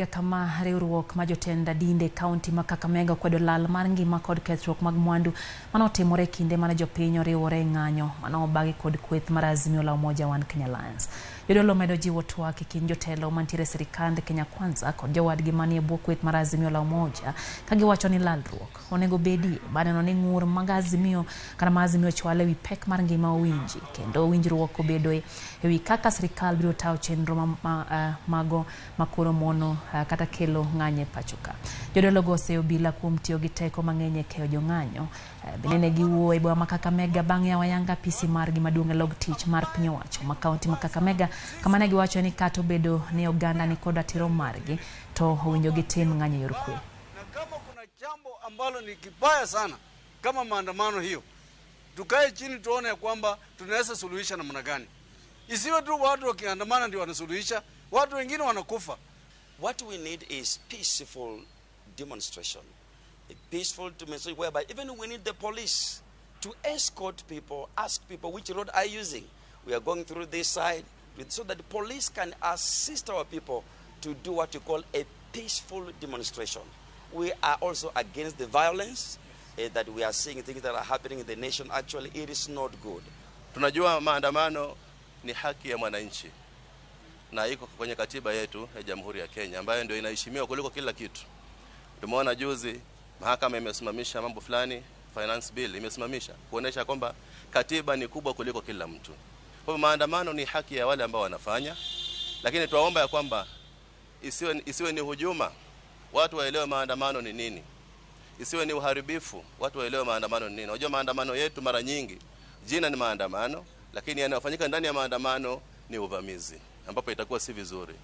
Kama riwruok ma jotend dinde kaunti ma Kakamega okwedo lal mar ngima kod kethruok mag mwandu manotimore kinde mane jopiny oriwore ng'anyo manobagi kod kweth mar Azimio la Umoja One Kenya Alliance. Jodolo medo jiwo twak e kind jotelo mantiere sirikand Kenya Kwanza kod jowadgi manie bwo kweth mar Azimio la Umoja ka giwacho ni lalruok onego bedie baneno ni ng'ur mag Azimio kata ma Azimio chwalo ewi pek mar ngima owinji kendo winjruok obedo ewi kaka sirikal biro tawo chenro mago makoro mono kata kelo ng'anye pachuka. Jodolo go oseyo obila kuom tiyo gi teko mang'eny e keyo jong'anyo. Bende giwuoyo e boma ma Kakamega bang'e awayanga apisi margi maduong' e log tich mar piny owacho ma kaunti ma Kakamega kama ne giwacho ni kata obedo ni oganda ni kod ratiro margi to owinjo gitim ng'anyo yor kwe. Na kama kuna jambo ambalo ni kibaya sana kama maandamano hiyo, tukae chini tuone kwamba tunaweza suluhisha namna gani. Isiwe tu watu wakiandamana ndio wanasuluhisha, watu wengine wanakufa. What we need is peaceful demonstration. A peaceful demonstration whereby even we need the police to escort people, ask people which road are you using. We are going through this side so that the police can assist our people to do what you call a peaceful demonstration. We are also against the violence that we are seeing, things that are happening in the nation. Actually, it is not good. Tunajua maandamano ni haki ya mwananchi. Na iko kwenye katiba yetu ya Jamhuri ya Kenya ambayo ndio inaheshimiwa kuliko kila kitu. Tumeona juzi mahakama imesimamisha mambo fulani, finance bill imesimamisha kuonesha kwamba katiba ni kubwa kuliko kila mtu. Kwa hivyo maandamano ni haki ya wale ambao wanafanya, lakini tuwaomba ya kwamba isiwe ni hujuma. Watu waelewe maandamano ni nini. Isiwe ni uharibifu, watu waelewe maandamano ni nini. Unajua maandamano yetu mara nyingi jina ni maandamano, lakini yanayofanyika ndani ya maandamano ni uvamizi, ambapo itakuwa si vizuri.